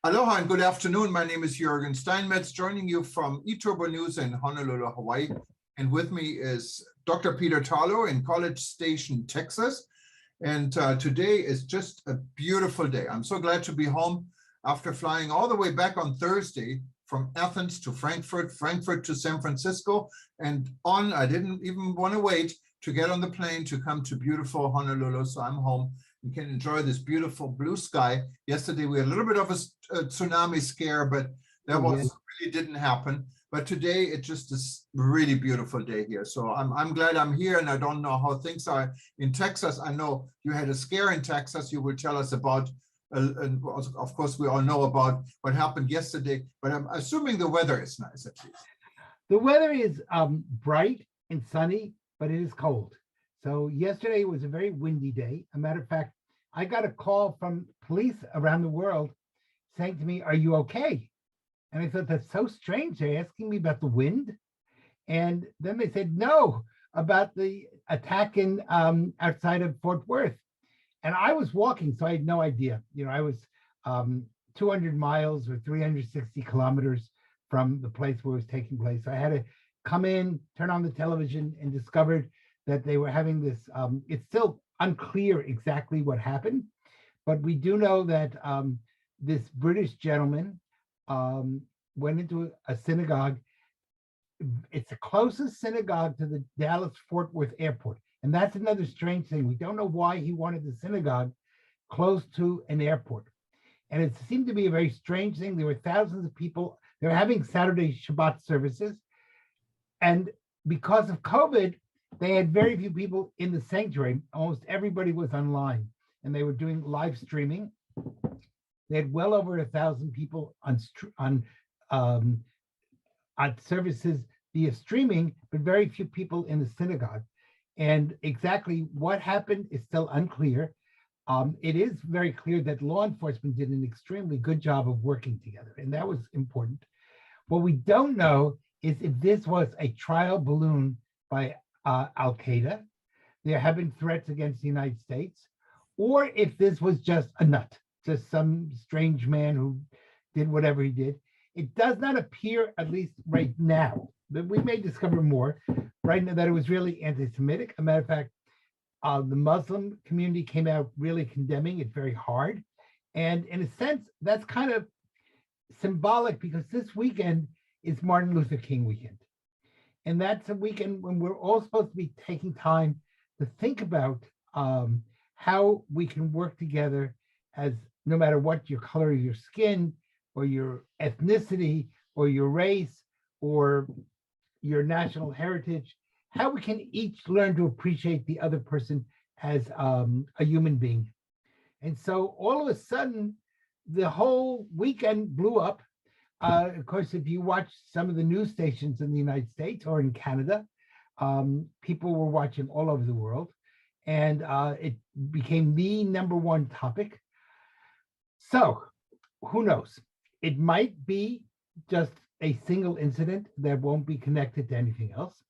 Aloha and good afternoon. My name is Jürgen Steinmetz, joining you from eTurbo News in Honolulu, Hawaii. And with me is Dr. Peter Tarlow in College Station, Texas. And today is just a beautiful day. I'm so glad to be home after flying all the way back on Thursday from Athens to Frankfurt, Frankfurt to San Francisco, and on. I didn't even want to wait to get on the plane to come to beautiful Honolulu. So I'm home and can enjoy this beautiful blue sky. Yesterday we had a little bit of a tsunami scare, but that really didn't happen. But today it just is a really beautiful day here. So I'm glad I'm here, and I don't know how things are in Texas. I know you had a scare in Texas. You will tell us about, and of course we all know about what happened yesterday, but I'm assuming the weather is nice at least. The weather is bright and sunny, but it is cold. So yesterday was a very windy day. A matter of fact, I got a call from police around the world saying to me, "Are you okay?" And I thought, that's so strange. They're asking me about the wind. And then they said, no, about the attack in outside of Fort Worth. And I was walking, so I had no idea. You know, I was 200 miles or 360 kilometers from the place where it was taking place. So I had to come in, turn on the television, and discovered that they were having this. It's still unclear exactly what happened, but we do know that this British gentleman went into a synagogue. It's the closest synagogue to the Dallas-Fort Worth airport. And that's another strange thing. We don't know why he wanted the synagogue close to an airport. And it seemed to be a very strange thing. There were thousands of people. They were having Saturday Shabbat services. And because of COVID, they had very few people in the sanctuary. Almost everybody was online, and they were doing live streaming. They had well over 1,000 people on services via streaming, but very few people in the synagogue. And exactly what happened is still unclear. It is very clear that law enforcement did an extremely good job of working together, and that was important. What we don't know is if this was a trial balloon by Al-Qaeda. There have been threats against the United States, or if this was just a nut, just some strange man who did whatever he did. It does not appear, at least right now, but we may discover more right now, that it was really anti-Semitic. A matter of fact, the Muslim community came out really condemning it very hard. And in a sense, that's kind of symbolic because this weekend is Martin Luther King weekend. And that's a weekend when we're all supposed to be taking time to think about how we can work together as no matter what your color of your skin or your ethnicity or your race or your national heritage, how we can each learn to appreciate the other person as a human being. And so all of a sudden, the whole weekend blew up. Of course, if you watch some of the news stations in the United States or in Canada, people were watching all over the world, and it became the #1 topic. So who knows? It might be just a single incident that won't be connected to anything else,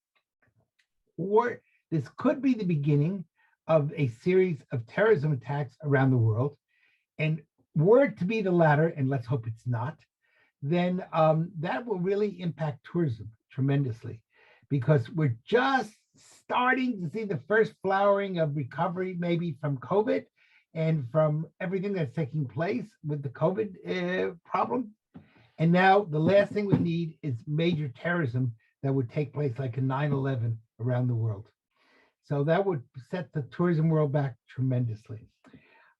or this could be the beginning of a series of terrorism attacks around the world. And were it to be the latter, and let's hope it's not, then that will really impact tourism tremendously, because we're just starting to see the first flowering of recovery, maybe from COVID and from everything that's taking place with the COVID problem. And now the last thing we need is major terrorism that would take place like a 9/11 around the world. So that would set the tourism world back tremendously.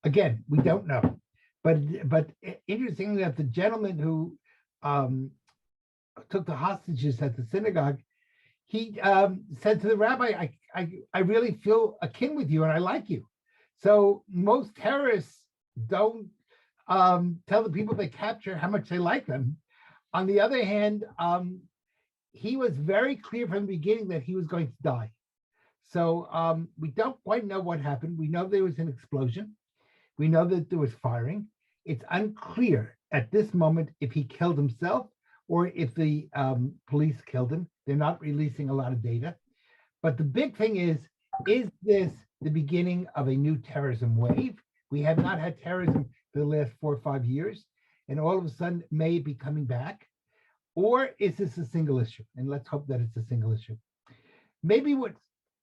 Again, we don't know. But interestingly enough, the gentleman who took the hostages at the synagogue, he said to the rabbi, I really feel akin with you and I like you. So most terrorists don't tell the people they capture how much they like them. On the other hand, he was very clear from the beginning that he was going to die. So we don't quite know what happened. We know there was an explosion. We know that there was firing. It's unclear at this moment if he killed himself or if the police killed him. They're not releasing a lot of data. But the big thing is this the beginning of a new terrorism wave? We have not had terrorism for the last 4 or 5 years. and all of a sudden may it be coming back? Or is this a single issue? And let's hope that it's a single issue. Maybe what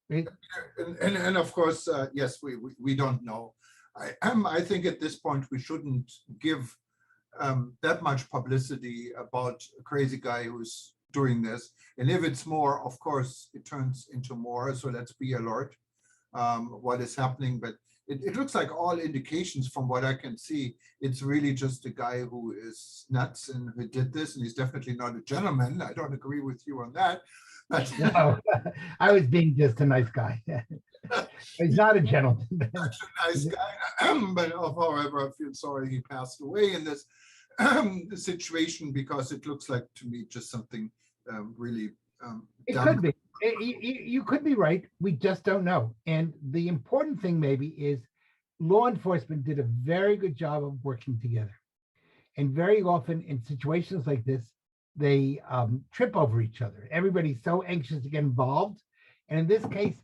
And of course, yes, we don't know. I think at this point we shouldn't give that much publicity about a crazy guy who's doing this. And if it's more, of course, it turns into more. So let's be alert what is happening. But it looks like all indications from what I can see, it's really just a guy who is nuts and who did this. And he's definitely not a gentleman. I don't agree with you on that. But no, I was being just a nice guy. He's not a gentleman. nice guy. But however, I feel sorry he passed away in this situation, because it looks like to me just something really It dumb. could be. You could be right. We just don't know. And the important thing maybe is law enforcement did a very good job of working together. And very often in situations like this, they trip over each other. Everybody's so anxious to get involved. And in this case,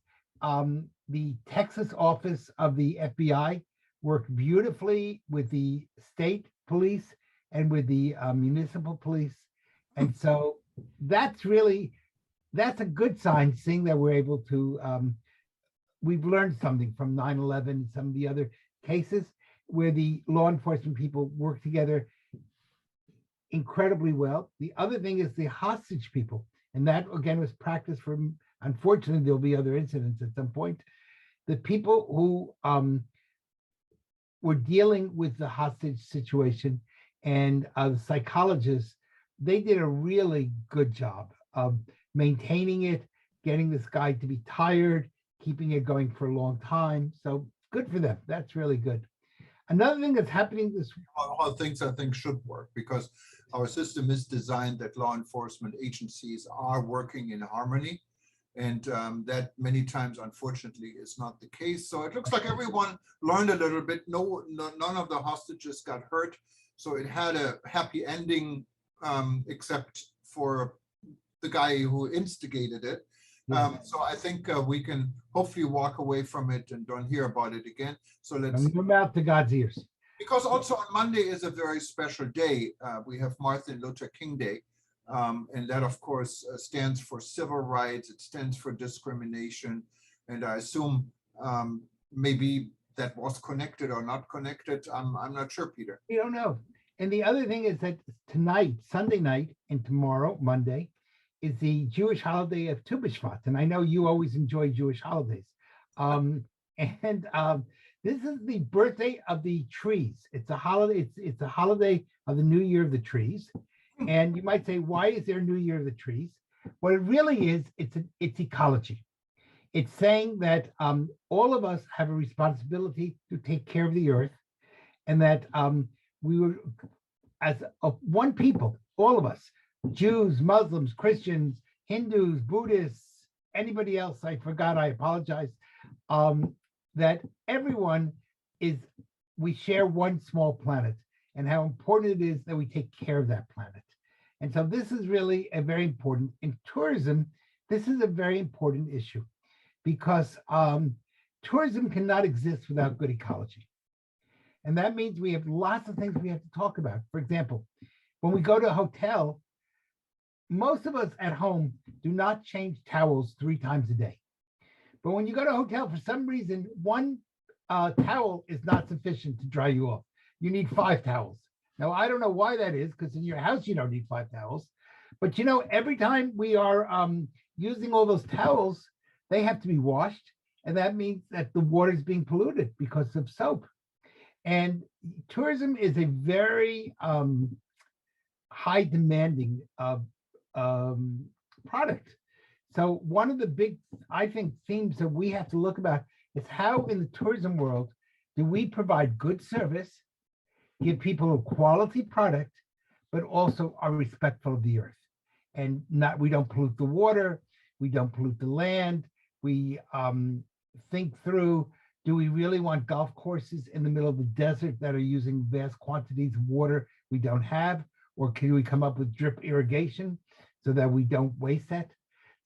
the Texas office of the FBI worked beautifully with the state police and with the municipal police. And so that's a good sign, seeing that we're able to, we've learned something from 9/11 and some of the other cases where the law enforcement people work together incredibly well. The other thing is the hostage people. And that again was practiced from, unfortunately, there'll be other incidents at some point. The people who were dealing with the hostage situation and the psychologists, they did a really good job of maintaining it, getting this guy to be tired, keeping it going for a long time. So good for them. That's really good. Another thing that's happening this All things I think should work, because our system is designed that law enforcement agencies are working in harmony. And that many times, unfortunately, is not the case. So it looks like everyone learned a little bit. None of the hostages got hurt. So it had a happy ending, except for the guy who instigated it. So I think we can hopefully walk away from it and don't hear about it again. So let's From your mouth to God's ears. Because also on Monday is a very special day. We have Martin Luther King Day. And that, of course, stands for civil rights. It stands for discrimination. And I assume maybe that was connected or not connected. I'm not sure, Peter. We don't know. And the other thing is that tonight, Sunday night, and tomorrow, Monday, is the Jewish holiday of Tu B'Shvat. And I know you always enjoy Jewish holidays. This is the birthday of the trees. It's a holiday. It's a holiday of the New Year of the trees. And you might say, why is there a New Year of the trees? What it really is, it's ecology. It's saying that all of us have a responsibility to take care of the earth, and that we were, as one people, all of us, Jews, Muslims, Christians, Hindus, Buddhists, anybody else I forgot, I apologize, that everyone we share one small planet, and how important it is that we take care of that planet. And so this is really a very important, in tourism, this is a very important issue, because tourism cannot exist without good ecology. And that means we have lots of things we have to talk about. For example, when we go to a hotel, most of us at home do not change towels 3 times a day. But when you go to a hotel, for some reason, one towel is not sufficient to dry you off. You need 5 towels. Now, I don't know why that is, because in your house, you don't need 5 towels. But you know, every time we are using all those towels, they have to be washed. And that means that the water is being polluted because of soap. And tourism is a very high demanding product. So one of the big, I think, themes that we have to look about is how in the tourism world do we provide good service, give people a quality product, but also are respectful of the earth. And we don't pollute the water, we don't pollute the land. We think through, do we really want golf courses in the middle of the desert that are using vast quantities of water we don't have? Or can we come up with drip irrigation so that we don't waste that?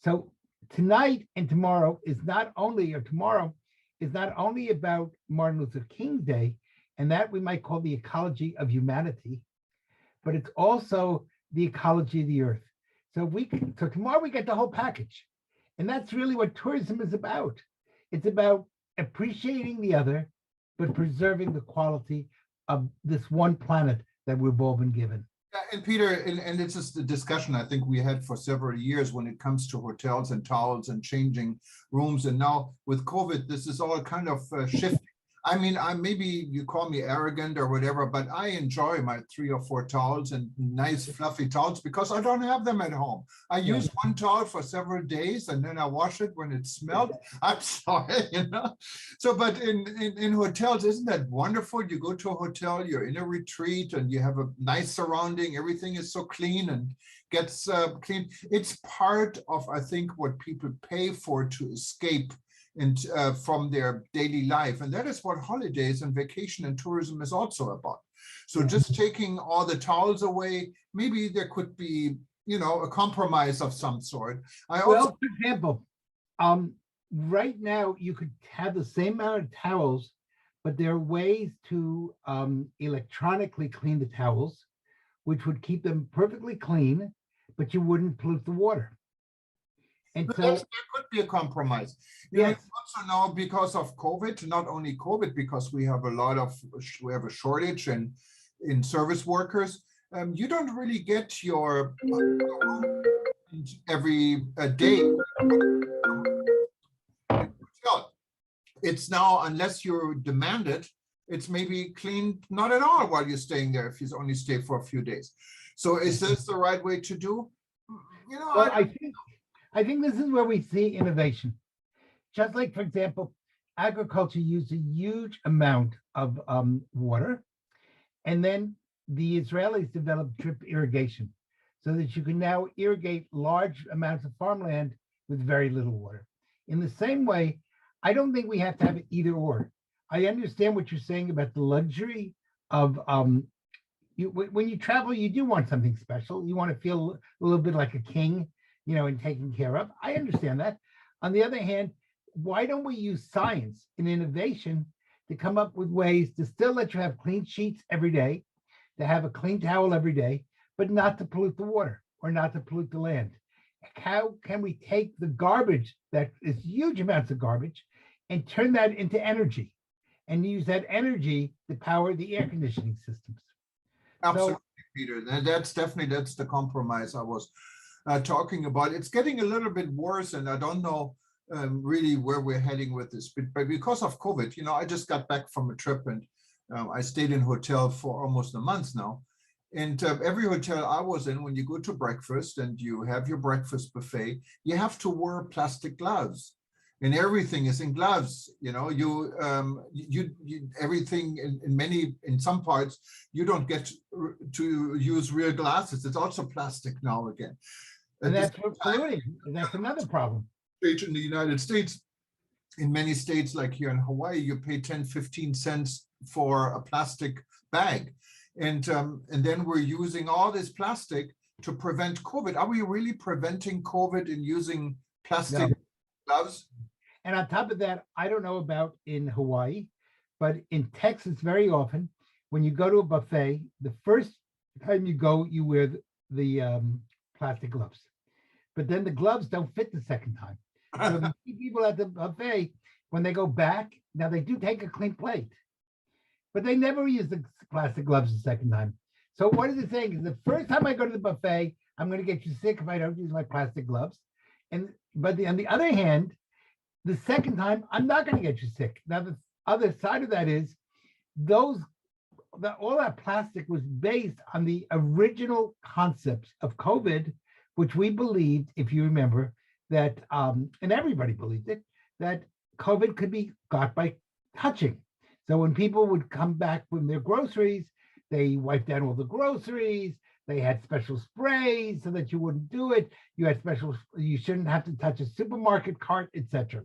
So tonight and tomorrow is not only, or tomorrow is not only about Martin Luther King Day, and that we might call the ecology of humanity, but it's also the ecology of the earth. So tomorrow we get the whole package. And that's really what tourism is about. It's about appreciating the other, but preserving the quality of this one planet that we've all been given. Yeah, and Peter, and it's just a discussion I think we had for several years when it comes to hotels and towels and changing rooms. And now with COVID, this is all kind of shifting. I mean, maybe you call me arrogant or whatever, but I enjoy my 3 or 4 towels and nice fluffy towels because I don't have them at home. I use one towel for several days and then I wash it when it smelled. I'm sorry, you know. So, but in hotels, isn't that wonderful? You go to a hotel, you're in a retreat and you have a nice surrounding. Everything is so clean and gets clean. It's part of, I think, what people pay for to escape and from their daily life. And that is what holidays and vacation and tourism is also about. So just taking all the towels away, maybe there could be, you know, a compromise of some sort. Well, for example, right now you could have the same amount of towels, but there are ways to electronically clean the towels, which would keep them perfectly clean, but you wouldn't pollute the water. And so there could be a compromise. You know, also now because of COVID, not only COVID, because we have a shortage in service workers. You don't really get your every day. It's now, unless you demand it, it's maybe cleaned not at all while you're staying there if you only stay for a few days. So is this the right way to do? You know, well, I think this is where we see innovation. Just like, for example, agriculture used a huge amount of water, and then the Israelis developed drip irrigation so that you can now irrigate large amounts of farmland with very little water. In the same way, I don't think we have to have either or. I understand what you're saying about the luxury of when you travel, you do want something special. You want to feel a little bit like a king, you know, and taken care of. I understand that. On the other hand, why don't we use science and innovation to come up with ways to still let you have clean sheets every day, to have a clean towel every day, but not to pollute the water or not to pollute the land? How can we take the garbage, that is huge amounts of garbage, and turn that into energy and use that energy to power the air conditioning systems? Absolutely, Peter. That's the compromise I was talking about. It's getting a little bit worse, and I don't know really where we're heading with this. But because of COVID, you know, I just got back from a trip and I stayed in a hotel for almost a month now. And every hotel I was in, when you go to breakfast and you have your breakfast buffet, you have to wear plastic gloves. And everything is in gloves. You know, everything in some parts you don't get to use real glasses. It's also plastic now again. And that's what's polluting. That's another problem. In the United States, in many states like here in Hawaii, you pay 10, 15 cents for a plastic bag. And then we're using all this plastic to prevent COVID. Are we really preventing COVID in using plastic gloves? And on top of that, I don't know about in Hawaii, but in Texas, very often, when you go to a buffet, the first time you go, you wear the plastic gloves. But then the gloves don't fit the second time. So the people at the buffet, when they go back, now they do take a clean plate, but they never use the plastic gloves the second time. So what is it saying is the first time I go to the buffet, I'm going to get you sick if I don't use my plastic gloves. But on the other hand, the second time, I'm not going to get you sick. Now, the other side of that is all that plastic was based on the original concepts of COVID, which we believed, if you remember, that, and everybody believed it, that COVID could be got by touching. So when people would come back from their groceries, they wiped down all the groceries. They had special sprays so that you wouldn't do it. You shouldn't have to touch a supermarket cart, etc.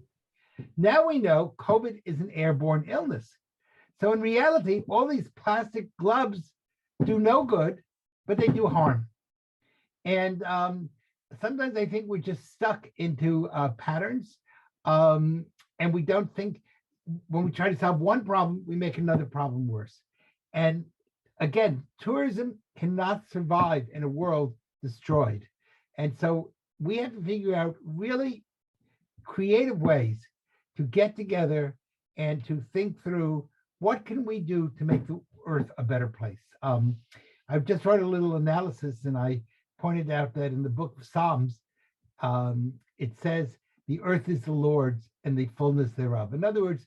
Now we know COVID is an airborne illness. So in reality, all these plastic gloves do no good, but they do harm. And sometimes I think we're just stuck into patterns, and we don't think, when we try to solve one problem, we make another problem worse. And again, tourism cannot survive in a world destroyed. And so we have to figure out really creative ways to get together and to think through what can we do to make the earth a better place. I've just wrote a little analysis, and I pointed out that in the book of Psalms, it says the earth is the Lord's and the fullness thereof. In other words,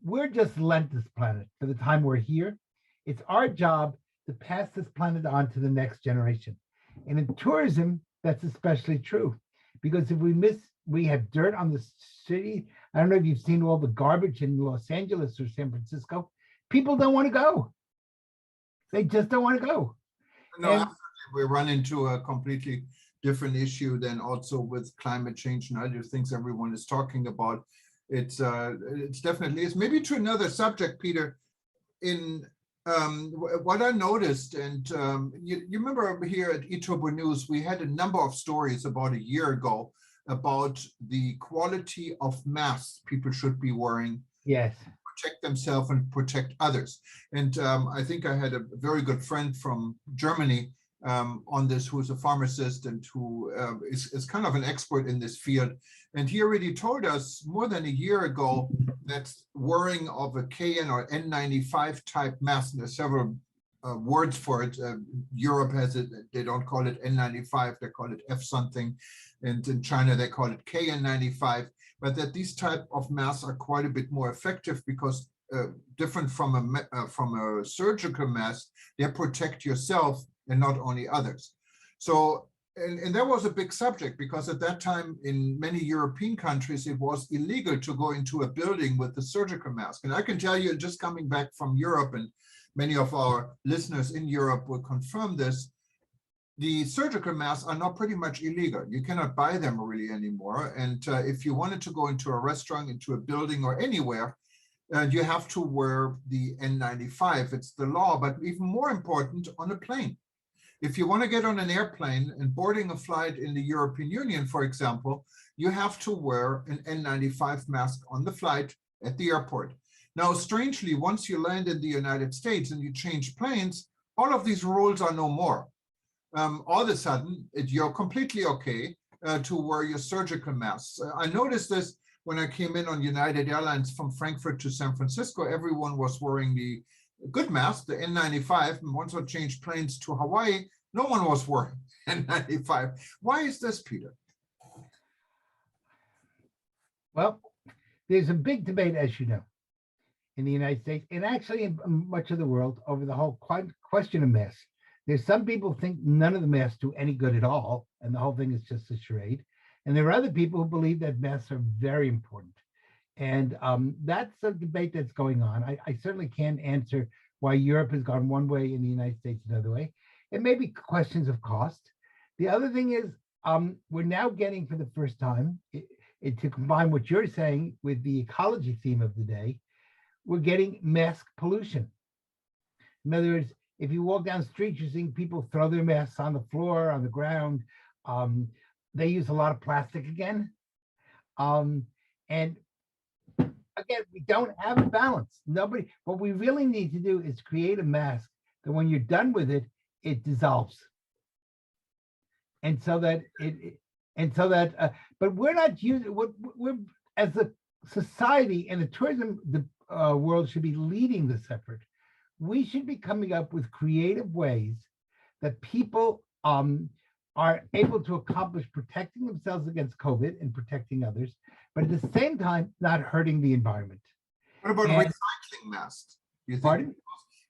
we're just lent this planet for the time we're here. It's our job to pass this planet on to the next generation. And in tourism, that's especially true, because if we have dirt on the city. I don't know if you've seen all the garbage in Los Angeles or San Francisco. People don't want to go. They just don't want to go. No, absolutely. We run into a completely different issue than also with climate change and other things everyone is talking about. It's definitely, it's maybe to another subject, Peter, in what I noticed, and you remember here at eTurbo News, we had a number of stories about a year ago about the quality of masks people should be wearing. Yes. Protect themselves and protect others. And I think I had a very good friend from Germany on this, who's a pharmacist and who is kind of an expert in this field. And he already told us more than a year ago that wearing of a KN or N95 type mask, there's several words for it. Europe has it, they don't call it N95, they call it F something. And in China, they call it KN95. But that these type of masks are quite a bit more effective because different from a surgical mask, they protect yourself and not only others. So, and that was a big subject because at that time in many European countries, it was illegal to go into a building with the surgical mask. And I can tell you, just coming back from Europe, and many of our listeners in Europe will confirm this, the surgical masks are now pretty much illegal. You cannot buy them really anymore. And if you wanted to go into a restaurant, into a building or anywhere, you have to wear the N95. It's the law, but even more important, on a plane. If you want to get on an airplane and boarding a flight in the European Union, for example, you have to wear an N95 mask on the flight at the airport. Now, strangely, once you land in the United States and you change planes, all of these rules are no more. All of a sudden, you're completely okay to wear your surgical masks. I noticed this when I came in on United Airlines from Frankfurt to San Francisco. Everyone was wearing the good mask, the N95, and once I changed planes to Hawaii, no one was wearing N95. Why is this, Peter? Well, there's a big debate, as you know, in the United States and actually in much of the world over the whole question of masks. There's some people think none of the masks do any good at all, and the whole thing is just a charade. And there are other people who believe that masks are very important. And that's a debate that's going on. I certainly can't answer why Europe has gone one way and the United States another way. It may be questions of cost. The other thing is we're now getting, for the first time, to combine what you're saying with the ecology theme of the day, we're getting mask pollution. In other words, if you walk down the street, you're seeing people throw their masks on the floor, on the ground. They use a lot of plastic again. And again, we don't have a balance. What we really need to do is create a mask that when you're done with it, it dissolves. And so that but we're not using, we're as a society and the tourism world should be leading this effort. We should be coming up with creative ways that people are able to accomplish protecting themselves against COVID and protecting others, but at the same time, not hurting the environment. What about recycling masks? You think Pardon?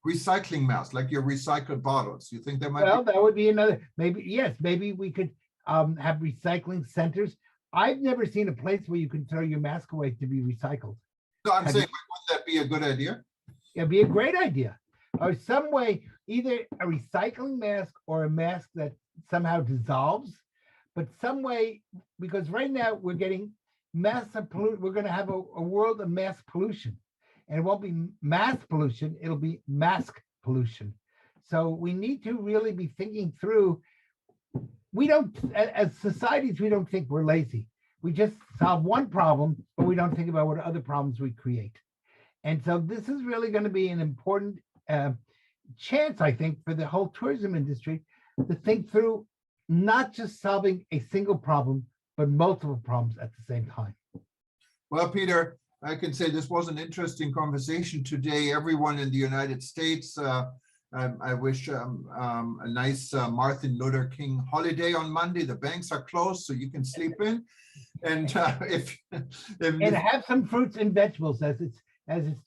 Recycling masks, like your recycled bottles? You think that might Well, that would be another, maybe, yes, maybe we could have recycling centers. I've never seen a place where you can throw your mask away to be recycled. No, I'm saying, wouldn't that be a good idea? It'd be a great idea. Or some way, either a recycling mask or a mask that somehow dissolves, but some way, because right now we're getting massive pollution. We're going to have a world of mass pollution, and it won't be mass pollution, it'll be mask pollution. So we need to really be thinking through. We don't, as societies, we don't think we're lazy. We just solve one problem, but we don't think about what other problems we create. And so this is really going to be an important chance, I think, for the whole tourism industry to think through not just solving a single problem, but multiple problems at the same time. Well, Peter, I can say this was an interesting conversation today. Everyone in the United States, I wish a nice Martin Luther King holiday on Monday. The banks are closed, so you can sleep in. And And have some fruits and vegetables as it's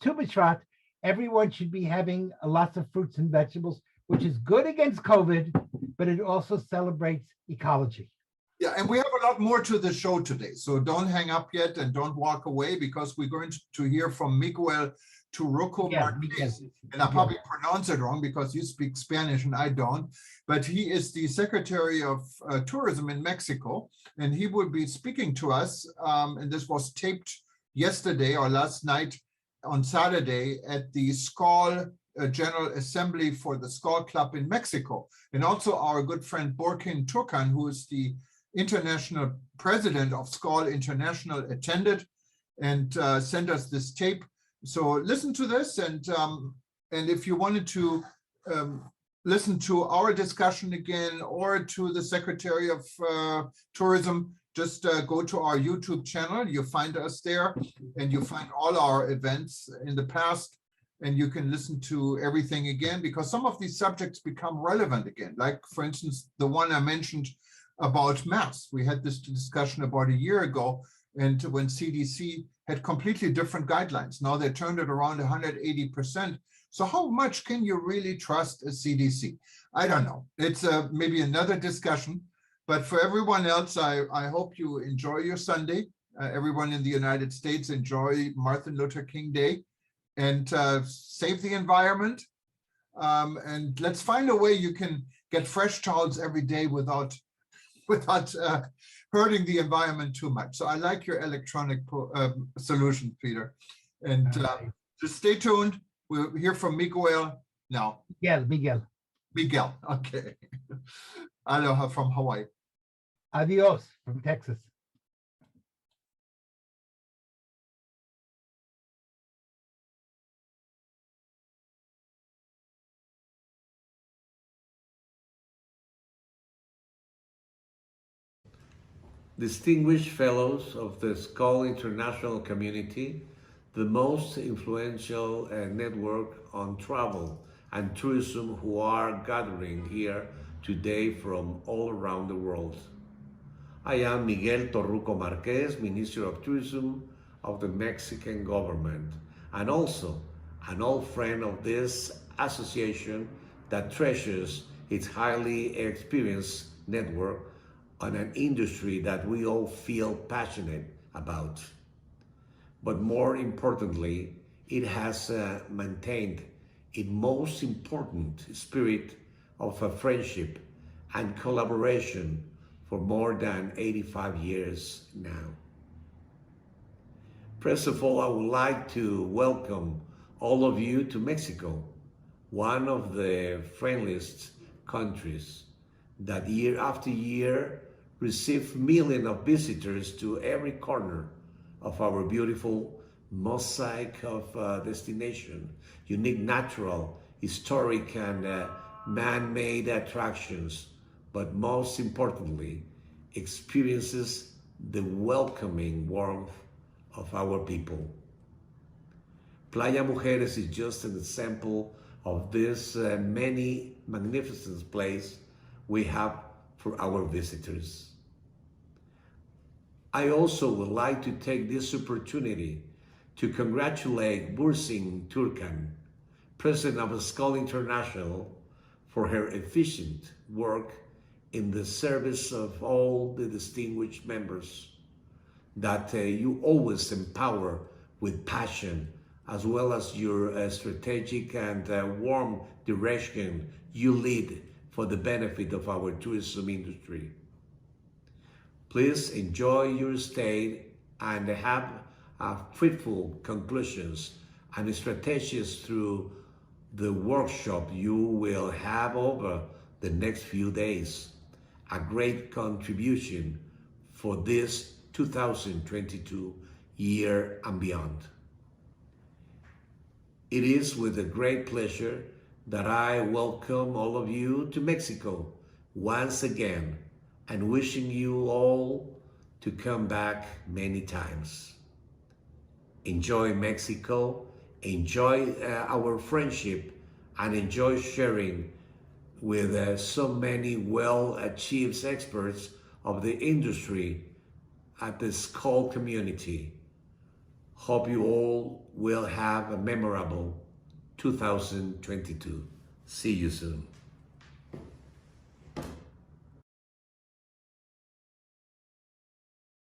Tu B'Shvat. Everyone should be having lots of fruits and vegetables, which is good against COVID, but it also celebrates ecology. Yeah, and we have a lot more to the show today. So don't hang up yet and don't walk away, because we're going to hear from Miguel Turruco Marquez. And I probably pronounce it wrong because you speak Spanish and I don't. But he is the Secretary of Tourism in Mexico, and he will be speaking to us. And this was taped yesterday or last night on Saturday at the SCOL General Assembly for the SCOL Club in Mexico. And also our good friend Borkin Turkan, who is the international president of SCOL International, attended and sent us this tape. So listen to this, and if you wanted to listen to our discussion again or to the Secretary of Tourism, just go to our YouTube channel. You find us there, and you find all our events in the past, and you can listen to everything again, because some of these subjects become relevant again. Like, for instance, the one I mentioned about masks. We had this discussion about a year ago, and when CDC had completely different guidelines. Now they turned it around 180%. So how much can you really trust a CDC? I don't know. It's maybe another discussion. But for everyone else, I hope you enjoy your Sunday. Everyone in the United States, enjoy Martin Luther King Day, and save the environment. And let's find a way you can get fresh towels every day without hurting the environment too much. So I like your electronic solution, Peter. And just stay tuned. We'll hear from Miguel now. Miguel, okay. Aloha from Hawaii. Adios from Texas. Distinguished fellows of the SCOL International community, the most influential network on travel and tourism, who are gathering here today from all around the world. I am Miguel Torruco Marquez, Minister of Tourism of the Mexican government, and also an old friend of this association that treasures its highly experienced network on an industry that we all feel passionate about. But more importantly, it has maintained its most important spirit of a friendship and collaboration for more than 85 years now. First of all, I would like to welcome all of you to Mexico, one of the friendliest countries that year after year receive millions of visitors to every corner of our beautiful mosaic of destination, unique natural, historic, and man-made attractions, but most importantly, experiences the welcoming warmth of our people. Playa Mujeres is just an example of this many magnificent place we have for our visitors. I also would like to take this opportunity to congratulate Bursin Turkan, President of SCOL International, for her efficient work in the service of all the distinguished members that you always empower with passion, as well as your strategic and warm direction you lead for the benefit of our tourism industry. Please enjoy your stay and have fruitful conclusions and strategies through the workshop you will have over the next few days. A great contribution for this 2022 year and beyond. It is with a great pleasure that I welcome all of you to Mexico once again and wishing you all to come back many times. Enjoy Mexico, enjoy our friendship, and enjoy sharing with so many well-achieved experts of the industry at the Skull community. Hope you all will have a memorable 2022. See you soon.